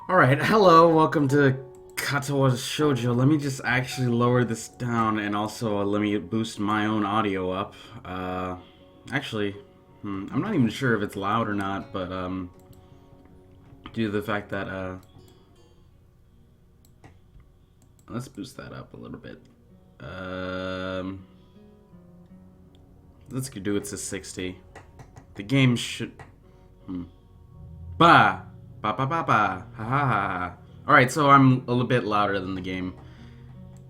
Alright, hello, welcome to Katawa Shoujou. Let me just actually lower this down and also let me boost my own audio up. Actually, I'm not even sure if it's loud or not, but, due to the fact that, let's boost that up a little bit. Let's do it to 60. The game should, Ba! Ba ba ba ba! Ha ha ha! Alright, so I'm a little bit louder than the game.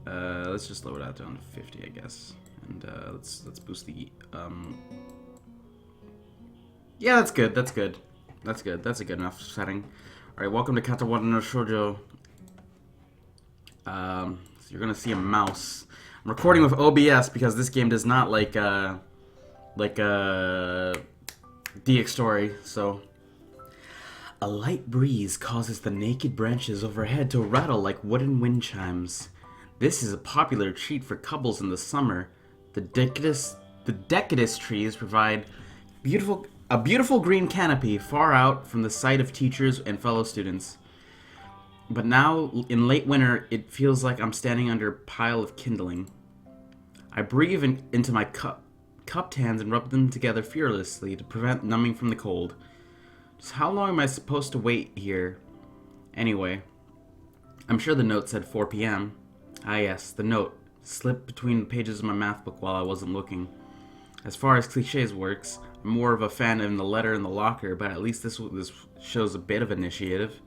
Let's just lower that down to 50, I guess. And, let's boost the, Yeah, that's good, that's good. That's good, that's a good enough setting. Alright, welcome to Katawa Shoujou. So you're gonna see a mouse. I'm recording with OBS because this game does not like DX Story, so... A light breeze causes the naked branches overhead to rattle like wooden wind chimes. This is a popular treat for couples in the summer. The decadus trees provide a beautiful green canopy far out from the sight of teachers and fellow students. But now, in late winter, it feels like I'm standing under a pile of kindling. I breathe into my cupped hands and rub them together fearlessly to prevent numbing from the cold. So how long am I supposed to wait here? Anyway, I'm sure the note said 4 p.m. Ah yes, the note slipped between the pages of my math book while I wasn't looking. As far as cliches works, I'm more of a fan of the letter in the locker, but at least this shows a bit of initiative.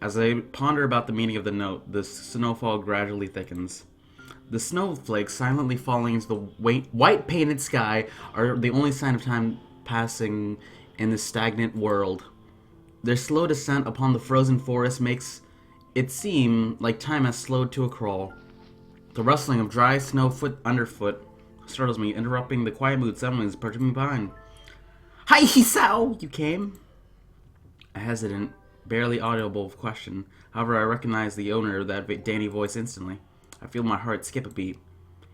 As I ponder about the meaning of the note, the snowfall gradually thickens. The snowflakes silently falling into the white painted sky are the only sign of time passing in this stagnant world. Their slow descent upon the frozen forest makes it seem like time has slowed to a crawl. The rustling of dry snow foot underfoot startles me, interrupting the quiet mood someone is approaching me behind. Hi, Hisao! You came? A hesitant, barely audible question. However, I recognize the owner of that dainty voice instantly. I feel my heart skip a beat.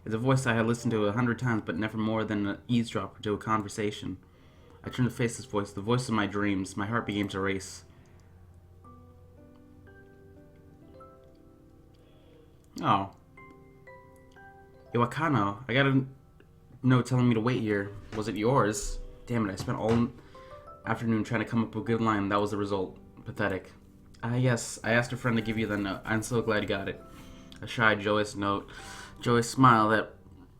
It's a voice I had listened to 100 times, but never more than an eavesdropper to a conversation. I turned to face this voice, the voice of my dreams. My heart began to race. Oh. Iwakano, I got a note telling me to wait here. Was it yours? Damn it, I spent all afternoon trying to come up with a good line. That was the result. Pathetic. Yes, I asked a friend to give you the note. I'm so glad you got it. A shy, joyous note. Joyous smile that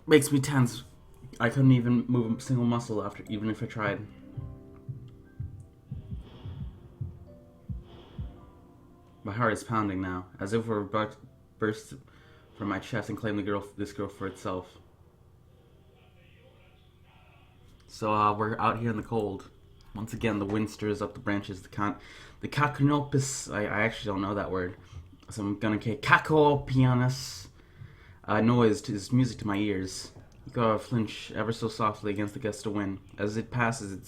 makes me tense. I couldn't even move a single muscle even if I tried. My heart is pounding now, as if it were about to burst from my chest and claim this girl for itself. So we're out here in the cold. Once again, the wind stirs up the branches. The caconopus. I actually don't know that word, so I'm gonna say cacopianus. Noise is music to my ears. You gotta flinch ever so softly against the gust of wind. As it passes,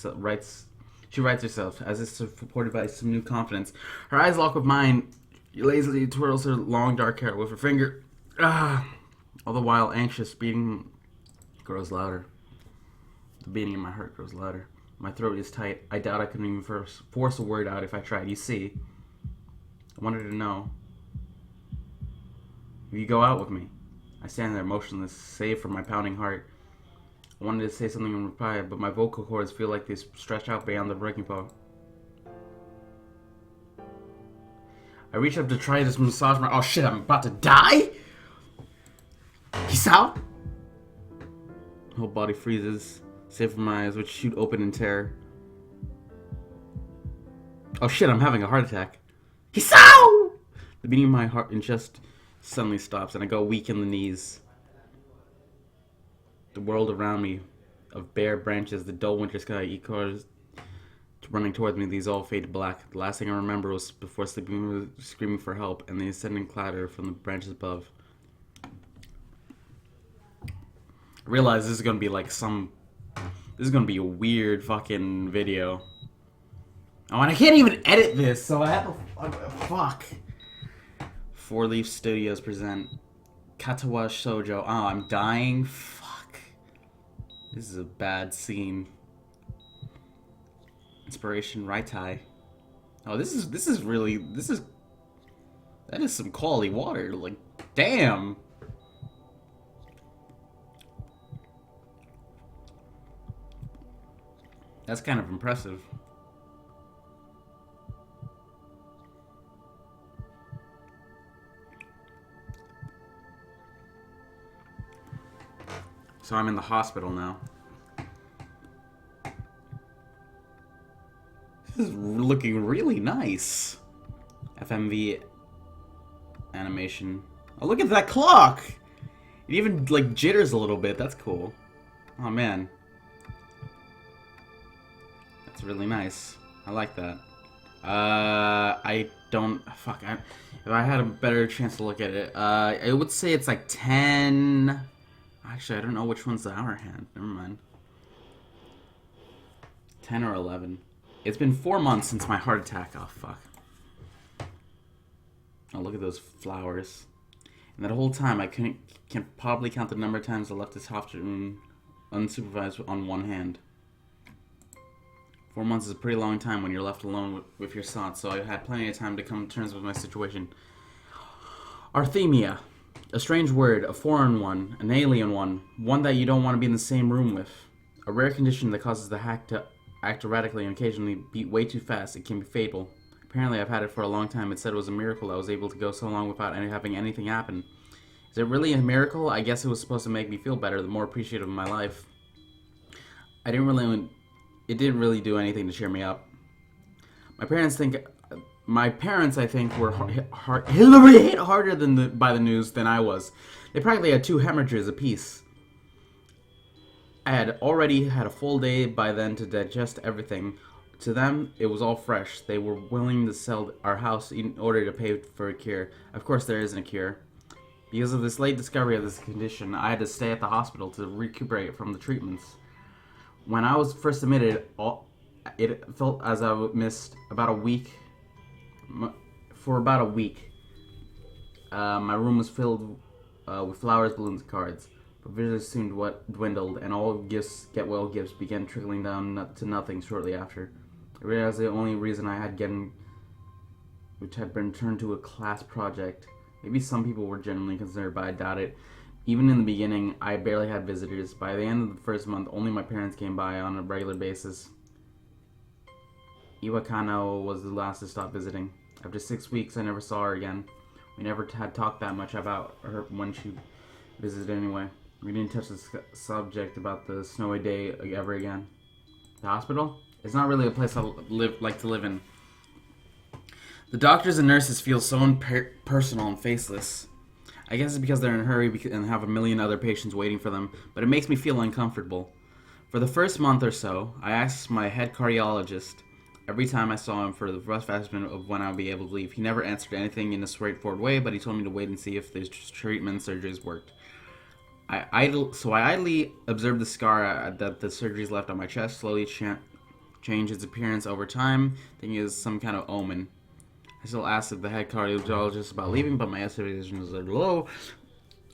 she rights herself, as if supported by some new confidence. Her eyes lock with mine. She lazily twirls her long dark hair with her finger. All the while, anxious beating grows louder. The beating in my heart grows louder. My throat is tight. I doubt I could even force a word out if I tried. You see, I wanted to know if you go out with me. I stand there motionless, save for my pounding heart. I wanted to say something in reply, but my vocal cords feel like they stretch out beyond the breaking point. I reach up to try to massage my... Oh shit, I'm about to die? Hisao? My whole body freezes, save for my eyes, which shoot open in terror. Oh shit, I'm having a heart attack. Hisao! The beating of my heart and chest suddenly stops, and I go weak in the knees. The world around me, of bare branches, the dull winter sky, echoes running towards me, these all fade to black. The last thing I remember was before sleeping, screaming for help, and the ascending clatter from the branches above. I realize this is gonna be like this is gonna be a weird fucking video. Oh, and I can't even edit this, so I have to, fuck. Four Leaf Studios present Katawa Shoujou. Oh, I'm dying. Fuck. This is a bad scene. Inspiration, Raitai. Oh, this is that is some quality water. Like, damn. That's kind of impressive. So I'm in the hospital now. This is looking really nice. FMV animation. Oh, look at that clock! It even, like, jitters a little bit. That's cool. Oh, man. That's really nice. I like that. I don't... Fuck. If I had a better chance to look at it, I would say it's like 10... Actually, I don't know which one's the hour hand. Never mind. 10 or 11. It's been 4 months since my heart attack. Oh, fuck. Oh, look at those flowers. And that whole time, I can't probably count the number of times I left this hospital room unsupervised on one hand. 4 months is a pretty long time when you're left alone with your thoughts, so I had plenty of time to come to terms with my situation. Arthemia. A strange word, a foreign one, an alien one that you don't want to be in the same room with. A rare condition that causes the hack to act erratically and occasionally beat way too fast. It can be fatal. Apparently I've had it for a long time. It said it was a miracle I was able to go so long without having anything happen. Is it really a miracle? I guess it was supposed to make me feel better, the more appreciative of my life. It didn't really do anything to cheer me up. My parents, I think, were hit harder by the news than I was. They practically had 2 hemorrhages apiece. I had already had a full day by then to digest everything. To them, it was all fresh. They were willing to sell our house in order to pay for a cure. Of course, there isn't a cure. Because of this late discovery of this condition, I had to stay at the hospital to recuperate from the treatments. When I was first admitted, it felt as I missed about a week. For about a week, my room was filled with flowers, balloons, and cards. But visitors soon dwindled, and all get-well gifts began trickling down to nothing shortly after. I realized the only reason I had which had been turned to a class project. Maybe some people were genuinely concerned, but I doubt it. Even in the beginning, I barely had visitors. By the end of the first month, only my parents came by on a regular basis. Iwakano was the last to stop visiting. After 6 weeks, I never saw her again. We never had talked that much about her when she visited anyway. We didn't touch the subject about the snowy day ever again. The hospital? It's not really a place I like to live in. The doctors and nurses feel so impersonal and faceless. I guess it's because they're in a hurry and have a million other patients waiting for them, but it makes me feel uncomfortable. For the first month or so, I asked my head cardiologist every time I saw him for the rough estimate of when I would be able to leave. He never answered anything in a straightforward way, but he told me to wait and see if the treatment surgeries worked. I idly observed the scar that the surgeries left on my chest slowly change its appearance over time, thinking it was some kind of omen. I still asked the head cardiologist about leaving, but my expectations are low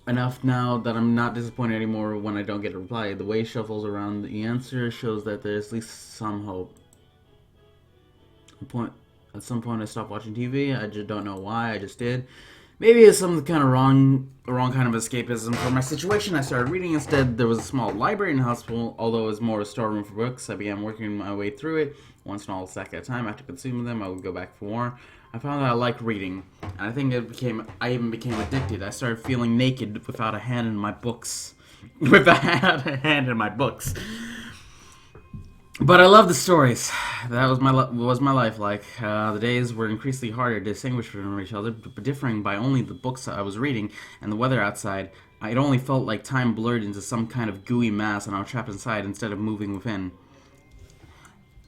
enough now that I'm not disappointed anymore when I don't get a reply. The way he shuffles around the answer shows that there's at least some hope. At some point I stopped watching TV. I just don't know why. I just did. Maybe it's some kind of wrong kind of escapism for my situation. I started reading instead. There was a small library in the hospital, although it was more a storeroom for books. I began working my way through it. Once in a stack at a time. After consuming them, I would go back for more. I found that I liked reading, and I think I even became addicted. I started feeling naked without a hand in my books. Without a hand in my books. But I love the stories. That was my life like. The days were increasingly harder to distinguish from each other, differing by only the books I was reading and the weather outside. It only felt like time blurred into some kind of gooey mass, and I was trapped inside instead of moving within.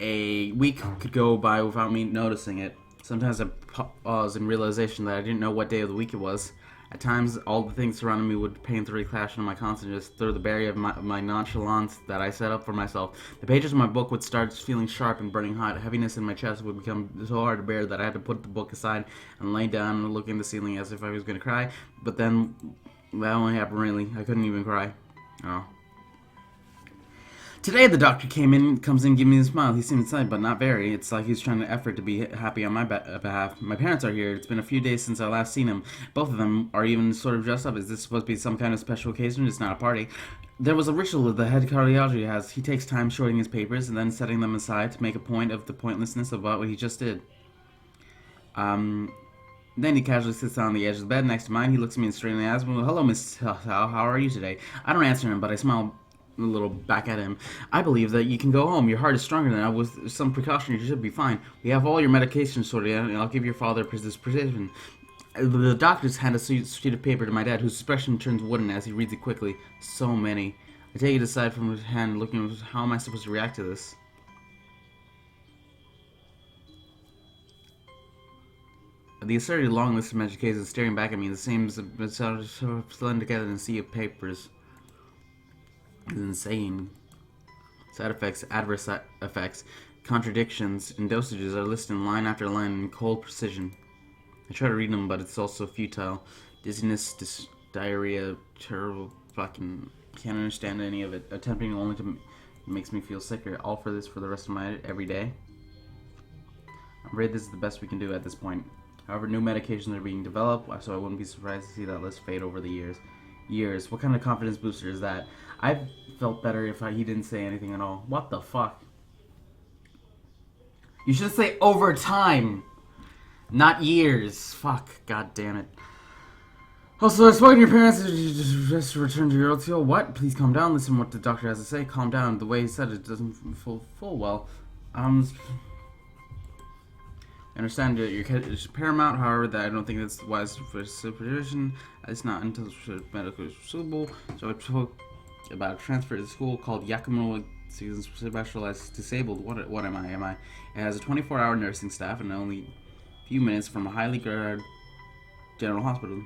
A week could go by without me noticing it. Sometimes I pause in realization that I didn't know what day of the week it was. At times, all the things surrounding me would painfully clash into my consciousness through the barrier of my nonchalance that I set up for myself. The pages of my book would start feeling sharp and burning hot. Heaviness in my chest would become so hard to bear that I had to put the book aside and lay down and look in the ceiling as if I was going to cry. But then, that only happened really. I couldn't even cry. Oh. Today the doctor comes in, giving me a smile. He seems excited, but not very. It's like he's trying to effort to be happy on my behalf. My parents are here. It's been a few days since I last seen them. Both of them are even sort of dressed up. Is this supposed to be some kind of special occasion? It's not a party. There was a ritual that the head cardiology has. He takes time sorting his papers and then setting them aside to make a point of the pointlessness of what he just did. Then he casually sits down on the edge of the bed next to mine. He looks at me straight in the eyes. Well, hello, Miss How are you today? I don't answer him, but I smile a little back at him. I believe that you can go home. Your heart is stronger than I. With some precaution, you should be fine. We have all your medication sorted out, and I'll give your father this prescription. The doctors hand a sheet of paper to my dad, whose expression turns wooden as he reads it quickly. So many. I take it aside from his hand, looking at how am I supposed to react to this? The asserted long list of medications staring back at me, the same as blend together in a sea of papers. It's insane. Side effects, adverse effects, contradictions, and dosages are listed in line after line in cold precision. I try to read them, but it's also futile. Dizziness, diarrhea, terrible fucking... Can't understand any of it. Attempting only to... makes me feel sicker. All for this for the rest of my every day. I'm afraid this is the best we can do at this point. However, new medications are being developed, so I wouldn't be surprised to see that list fade over the years. What kind of confidence booster is that? I felt better if he didn't say anything at all. What the fuck? You should say over time, not years. Fuck, god damn it. Also, I've spoken to your parents. Just return to your old self. What? Please calm down. Listen to what the doctor has to say. Calm down. The way he said it doesn't full well. I understand that your kid is paramount, however, that I don't think that's wise for supervision. It's not until medically suitable. So I spoke about a transfer to school called Yakumo Specialized Disabled. What am I? It has a 24-hour nursing staff and only a few minutes from a highly guarded general hospital.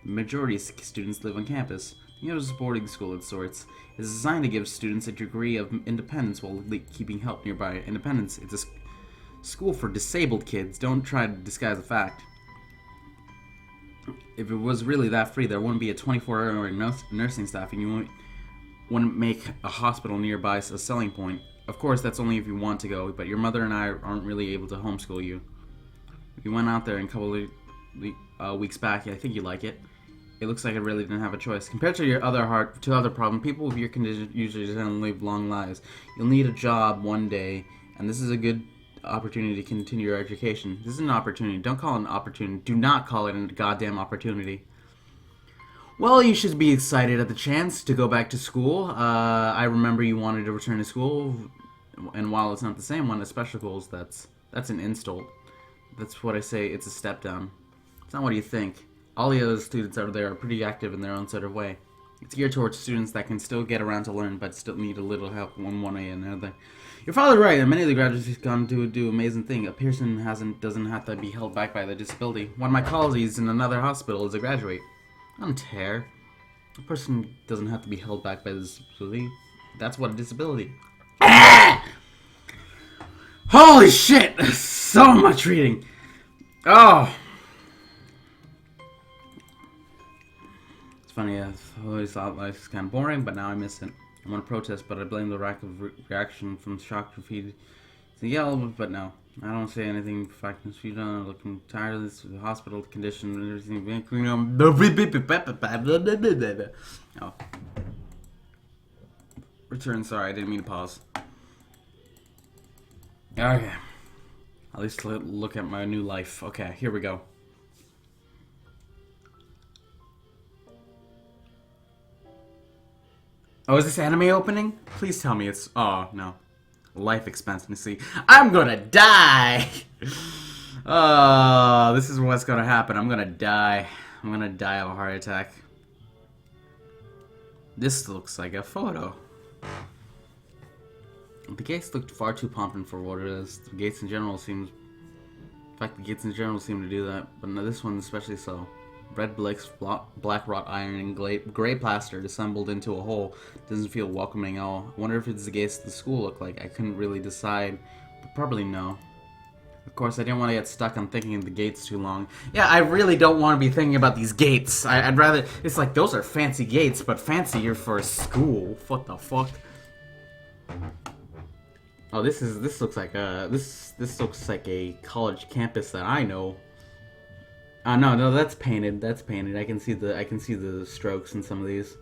The majority of students live on campus. It's a boarding school of sorts. It's designed to give students a degree of independence while keeping help nearby. Independence. It's a school for disabled kids. Don't try to disguise the fact. If it was really that free, there wouldn't be a 24-hour nursing staff, and you wouldn't make a hospital nearby a selling point. Of course, that's only if you want to go, but your mother and I aren't really able to homeschool you. If you went out there in a couple of weeks back, I think you'd like it. It looks like I really didn't have a choice. Compared to your other problems, people with your condition usually don't live long lives. You'll need a job one day, and this is a good opportunity to continue your education. This is an opportunity. Don't call it an opportunity. Do not call it a goddamn opportunity. Well, you should be excited at the chance to go back to school. I remember you wanted to return to school, and while it's not the same one as special schools, that's an insult. That's what I say. It's a step down. It's not what you think. All the other students out there are pretty active in their own sort of way. It's geared towards students that can still get around to learn, but still need a little help one way or another. Your father's right, and many of the graduates have gone to do amazing things. A person doesn't have to be held back by their disability. One of my colleagues in another hospital is a graduate. I don't care. A person doesn't have to be held back by this disability. That's what a disability. Ah! Holy shit! So much reading. Oh. It's funny. I've always thought life is kind of boring, but now I miss it. I want to protest, but I blame the lack of reaction from shock to feed to yell, but no. I don't say anything. Fact, feet on, looking tired of this hospital condition and everything. Oh. Return, sorry, I didn't mean to pause. Okay. At least look at my new life. Okay, here we go. Oh, is this anime opening? Please tell me it's... Oh, no. Life expectancy. I'm gonna die! Oh, this is what's gonna happen. I'm gonna die. I'm gonna die of a heart attack. This looks like a photo. The gates looked far too pumping for what it is. The gates in general seems... In fact, the gates in general seem to do that, but no, this one especially so. Red bricks, black wrought iron, and gray plaster assembled into a whole. Doesn't feel welcoming at all. I wonder if it's the gates the school look like. I couldn't really decide, but probably no. Of course, I didn't want to get stuck on thinking of the gates too long. Yeah, I really don't want to be thinking about these gates. I'd rather... It's like, those are fancy gates, but fancier for a school. What the fuck? Oh, this looks like this looks like a college campus that I know. No, that's painted. That's painted. I can see the strokes in some of these.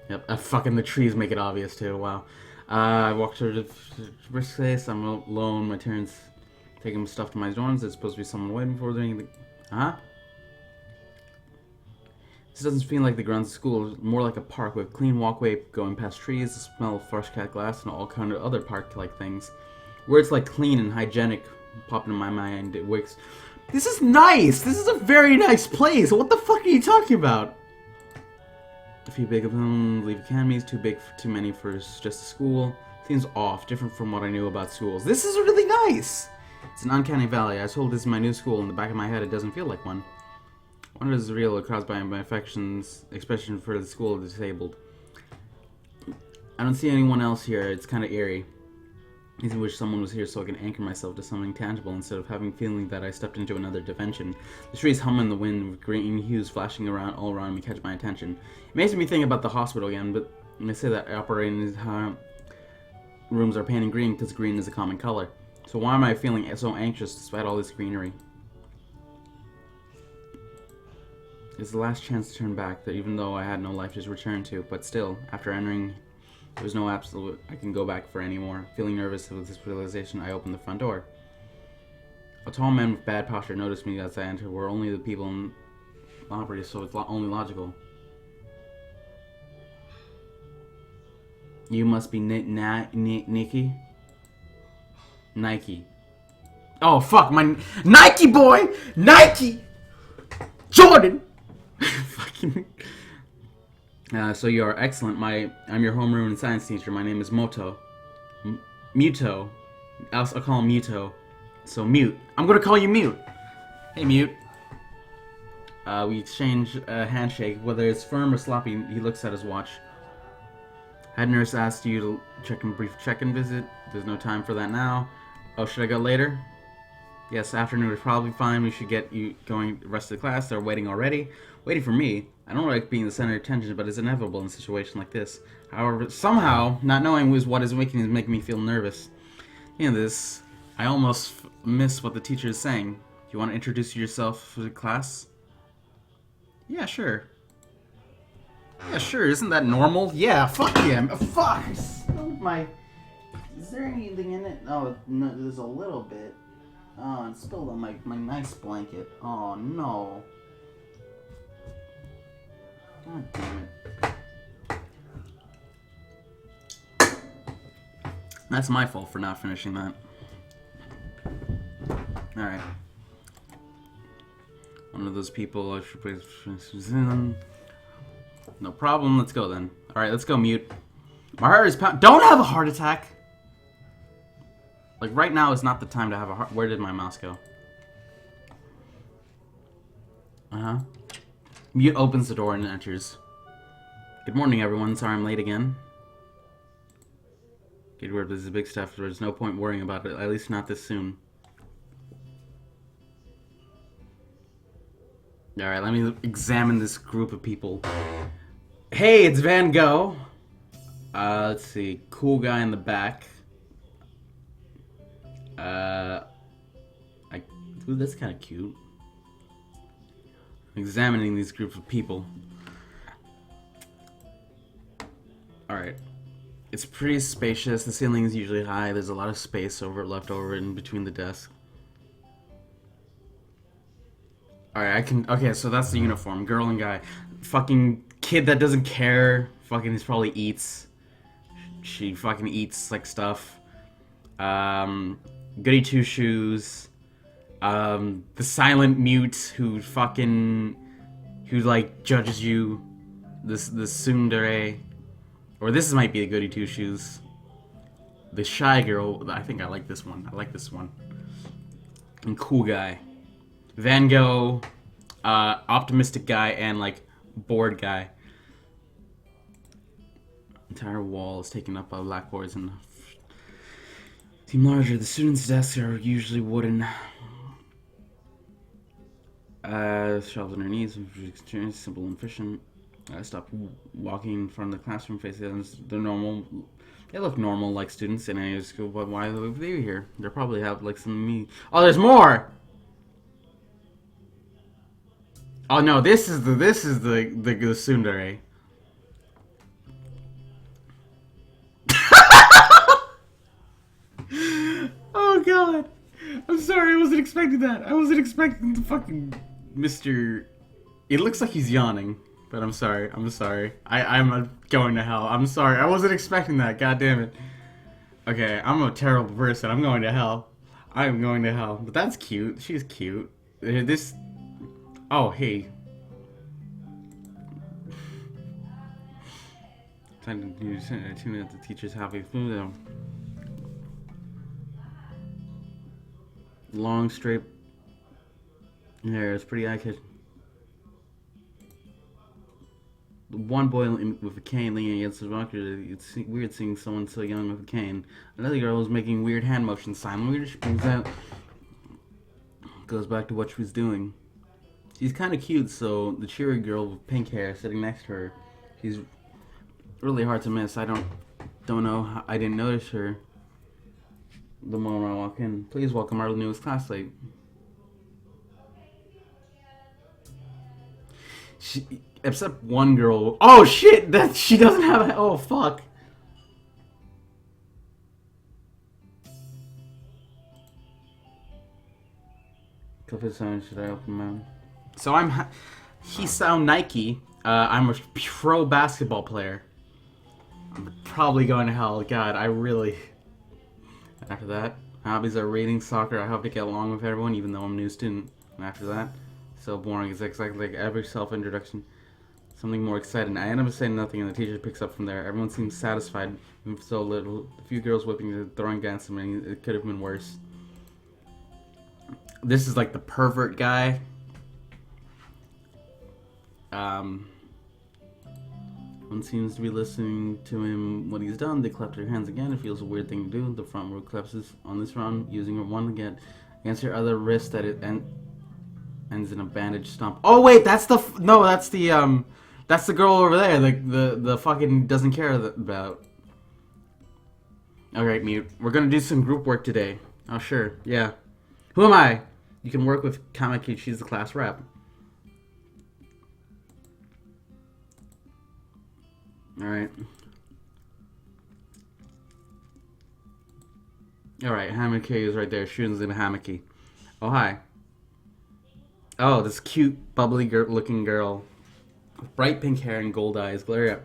Yep, fucking the trees make it obvious too. Wow. I walked through the brisk place. I'm alone. My parents taking stuff to my dorms. There's supposed to be someone waiting for me. Huh? This doesn't feel like the grounds of school. More like a park with clean walkway going past trees, the smell of fresh cut glass, and all kind of other park-like things. Words like clean and hygienic pop into my mind. It wakes. This is nice. This is a very nice place. What the fuck are you talking about? A few big of them leave academies, too big for too many for just a school. Seems off, different from what I knew about schools. This is really nice! It's an uncanny valley. I was told this is my new school. In the back of my head, it doesn't feel like one. One is real, caused by my affections, expression for the school of the disabled. I don't see anyone else here. It's kind of eerie. I wish someone was here so I can anchor myself to something tangible instead of having feeling that I stepped into another dimension. The trees hum in the wind with green hues flashing around all around me catch my attention. It makes me think about the hospital again, but they say that operating rooms are painted green because green is a common color. So why am I feeling so anxious despite all this greenery? It's the last chance to turn back, that even though I had no life to return to, but still, after entering, there was no absolute I can go back for anymore. Feeling nervous with this realization, I opened the front door. A tall man with bad posture noticed me as I entered. We're only the people in Aubrey, so it's only logical. You must be Nikki? Nike. Oh, fuck, my Nike boy! Nike! Jordan! Fucking... so you are excellent. I'm your homeroom and science teacher. My name is Moto. Muto. I'll call him Muto. So Mute. I'm gonna call you Mute. Hey Mute. We exchange a handshake. Whether it's firm or sloppy, he looks at his watch. Head nurse asked you to brief check-in visit. There's no time for that now. Oh, should I go later? Yes, afternoon is probably fine. We should get you going the rest of the class. They're waiting already. Waiting for me. I don't like being the center of attention, but it's inevitable in a situation like this. However, somehow, not knowing what is making me feel nervous. You know this. I almost miss what the teacher is saying. Do you want to introduce yourself to the class? Yeah, sure. Yeah, sure. Isn't that normal? Yeah, fuck yeah. Fuck! I spilled my... Is there anything in it? Oh, no, there's a little bit. Oh, it spilled on my nice blanket. Oh, no. God damn it. That's my fault for not finishing that. Alright. One of those people I should play. No problem, let's go then. Alright, let's go, Mute. My heart is pounding. Don't have a heart attack! Like, right now is not the time to have a heart. Where did my mouse go? Uh-huh. Mute opens the door and enters. Good morning, everyone. Sorry I'm late again. Good word, this is a big stuff. There's no point worrying about it, at least not this soon. Alright, let me examine this group of people. Hey, it's Van Gogh. Let's see. Cool guy in the back. Ooh, that's kind of cute. Examining these groups of people. Alright. It's pretty spacious. The ceiling is usually high. There's a lot of space left over in between the desks. Alright, okay, so that's the uniform. Girl and guy. Fucking kid that doesn't care. Fucking probably eats. She fucking eats, like, stuff. Goody two shoes. The silent mute who like judges you. The tsundere. Or this might be a goody two shoes. The shy girl. I think I like this one. I like this one. And cool guy. Van Gogh. Optimistic guy and like bored guy. Entire wall is taken up by blackboards and seem larger. The students' desks are usually wooden. Shelves underneath, simple and efficient. I stopped walking in front of the classroom facing they're normal. They look normal like students in any school, but why are they here? They probably have like some me. Oh, there's more. Oh no, this is the tsundere. Oh god. I'm sorry, I wasn't expecting that. I wasn't expecting the fucking Mr. It looks like he's yawning, but I'm sorry. I'm sorry. I'm going to hell. I'm sorry. I wasn't expecting that. God damn it. Okay, I'm a terrible person. I'm going to hell. I'm going to hell. But that's cute. She's cute. This. Oh, hey. Time to tune out the teacher's happy food. Long, straight hair. It's pretty eye-catching. One boy with a cane leaning against his rocker. It's weird seeing someone so young with a cane. Another girl was making weird hand motion sign. Weird brings out. Goes back to what she was doing. She's kind of cute, so the cheery girl with pink hair sitting next to her. She's really hard to miss. I don't know how I didn't notice her the moment I walk in. Please welcome our newest classmate. Except one girl. Oh shit! That she doesn't have a. Oh fuck. Should I open my? So he's so Nike. I'm a pro basketball player. I'm probably going to hell. God, I really. After that, hobbies are reading, soccer. I hope to get along with everyone, even though I'm a new student. And after that, so boring. It's exactly like every self-introduction. Something more exciting. I end up saying nothing, and the teacher picks up from there. Everyone seems satisfied with so little. A few girls whipping, throwing against me. It could have been worse. This is like the pervert guy. One seems to be listening to him when he's done. They clap their hands again. It feels a weird thing to do. The front row claps on this round, using her one again against her other wrist that it ends in a bandage stomp. Oh wait, that's the that's the girl over there. The fucking doesn't care about. Alright, mute. We're gonna do some group work today. Oh sure, yeah. Who am I? You can work with Keinecat. She's the class rep. Alright. Alright, Hamaki is right there. Shun's in a Hamaki. Oh, hi. Oh, this cute, bubbly looking girl. With bright pink hair and gold eyes. Glare up.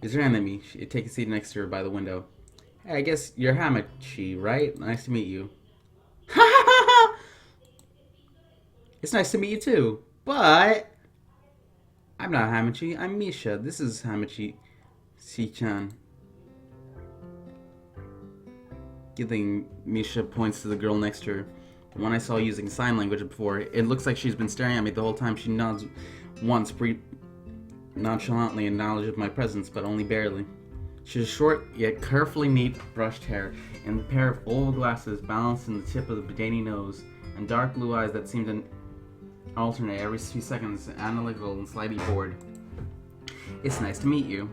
Is her hand at me. Take a seat next to her by the window. Hey, I guess you're Hamachi, right? Nice to meet you. Ha ha ha ha! It's nice to meet you too. But I'm not Hamachi. I'm Misha. This is Hamachi. Si-chan. Giving Misha points to the girl next to her. The one I saw using sign language before. It looks like she's been staring at me the whole time. She nods once, nonchalantly in knowledge of my presence, but only barely. She has short, yet carefully neat, brushed hair, and a pair of oval glasses balanced in the tip of the dainty nose, and dark blue eyes that seem to alternate every few seconds, analytical and slightly bored. It's nice to meet you.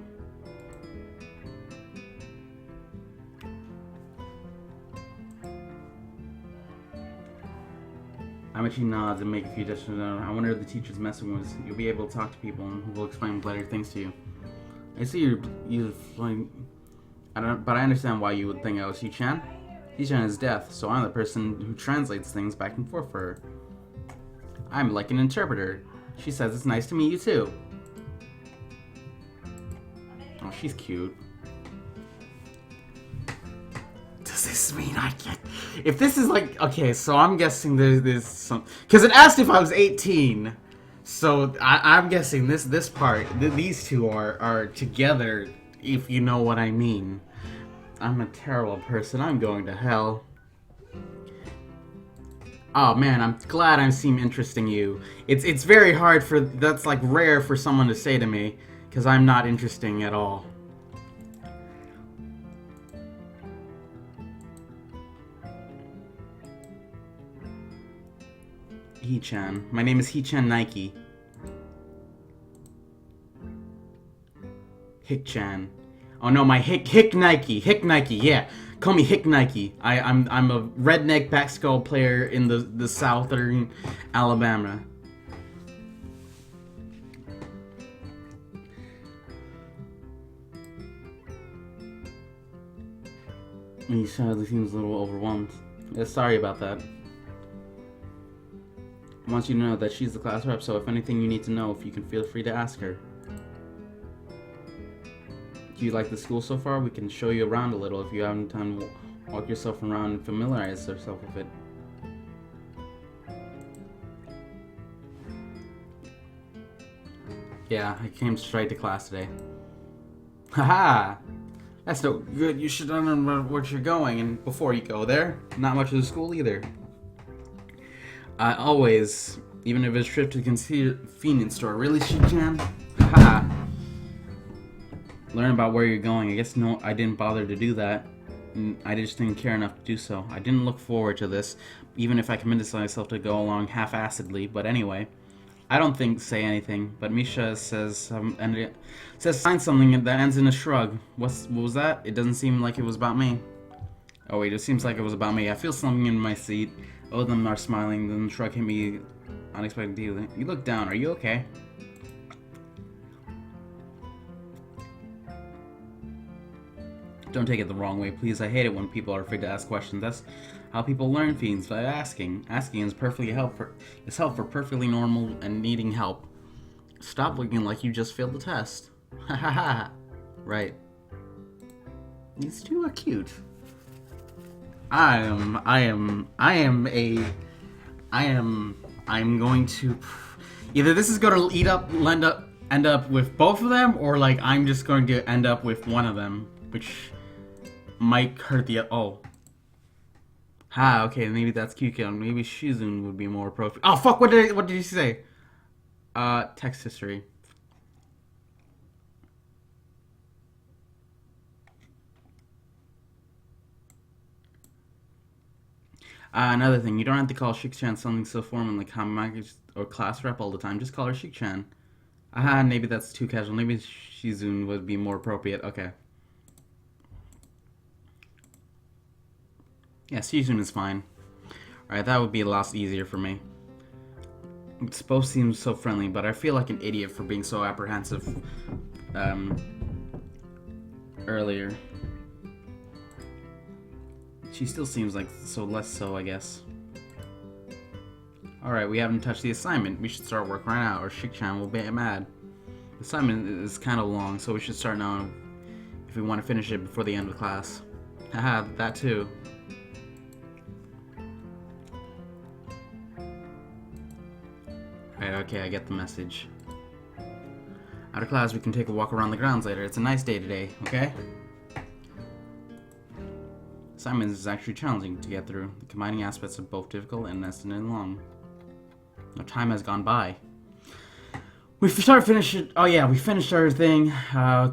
Hamachi nods and make a few gestures. I wonder if the teacher's messing with us. You'll be able to talk to people and we'll explain better things to you. I see you're flying. But I understand why you would think I was Shi-chan. Shi-chan is deaf, so I'm the person who translates things back and forth for her. I'm like an interpreter. She says it's nice to meet you too. Oh, she's cute. Does this mean I get... If this is like... Okay, so I'm guessing there's some... Because it asked if I was 18. So I'm guessing this part, these two are together, if you know what I mean. I'm a terrible person. I'm going to hell. Oh man, I'm glad I seem interesting you. It's very hard for... That's like rare for someone to say to me. Because I'm not interesting at all. He-chan. My name is He-chan Nike. Hick-chan. Oh no, my Hick Nike. Hick Nike, yeah. Call me Hick Nike. I'm a redneck basketball player in the southern Alabama. He sadly seems a little overwhelmed. Yeah, sorry about that. I want you to know that she's the class rep, so if anything you need to know, if you can feel free to ask her. Do you like the school so far? We can show you around a little if you haven't time to walk yourself around and familiarize yourself with it. Yeah, I came straight to class today. Haha! That's no good. You should remember where you're going, and before you go there, not much of the school either. Always, even if it's a trip to the convenience store. Really, Shi-chan? Haha. Learn about where you're going. I guess no, I didn't bother to do that. I just didn't care enough to do so. I didn't look forward to this, even if I committed myself to go along half-assedly. But anyway, I don't say anything. But Misha says sign something that ends in a shrug. What was that? It doesn't seem like it was about me. Oh wait, it seems like it was about me. I feel something in my seat. Both of them are smiling. Then the shrug hit me unexpectedly. You look down. Are you okay? Don't take it the wrong way, please. I hate it when people are afraid to ask questions. That's how people learn things, by asking. Asking is help for perfectly normal and needing help. Stop looking like you just failed the test. Ha ha ha. Right. These two are cute. I'm going to either this is going to end up with both of them, or like I'm just going to end up with one of them, which might hurt the okay, maybe that's Keinecat. Maybe Shizun would be more appropriate. Oh fuck, what did you say? Text history. Another thing, you don't have to call Shik-chan something so formal like Hamagi or class rep all the time. Just call her Shik-chan. Maybe that's too casual. Maybe Shizun would be more appropriate. Okay. Yeah, Shizun is fine. Alright, that would be a lot easier for me. Both seem so friendly, but I feel like an idiot for being so apprehensive earlier. She still seems like less so, I guess. Alright, we haven't touched the assignment. We should start work right now, or Shik-chan will be mad. The assignment is kind of long, so we should start now if we want to finish it before the end of class. Haha, that too. Right, okay, I get the message. Out of class, we can take a walk around the grounds later. It's a nice day today, okay? Assignment is actually challenging to get through. The combining aspects of both difficult and nested and long. No time has gone by. We finished our thing.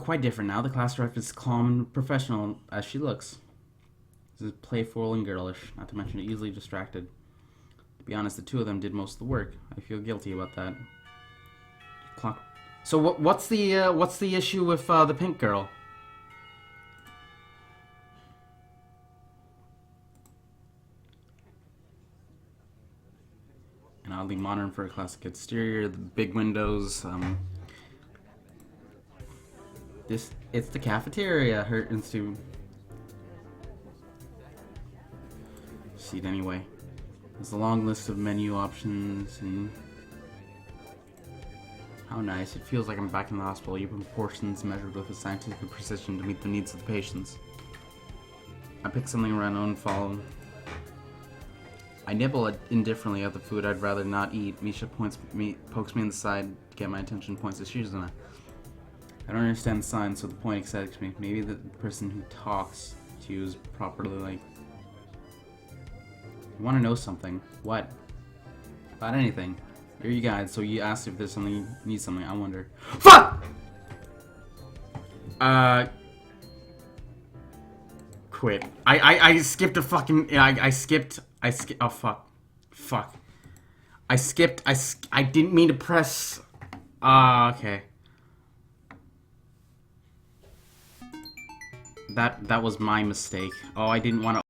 Quite different now. The class rep is calm and professional as she looks. This is playful and girlish, not to mention easily distracted. To be honest, the two of them did most of the work. I feel guilty about that. So what's the issue with the pink girl? An oddly modern for a classic exterior, the big windows. It's the cafeteria. Her institute. See it anyway. There's a long list of menu options and how nice. It feels like I'm back in the hospital. Even portions measured with a scientific precision to meet the needs of the patients. I pick something random and follow. I nibble indifferently at the food I'd rather not eat. Misha pokes me in the side to get my attention, points to Shizuna. I don't understand the sign, so the point excites me. Maybe the person who talks to you is properly like... You want to know something? What? About anything. Here you guys, so you asked if there's something you need something. I wonder. FUCK! Quit. I skipped a fucking... I skipped... Oh, fuck. Fuck. I didn't mean to press... okay. That was my mistake. Oh, I didn't want to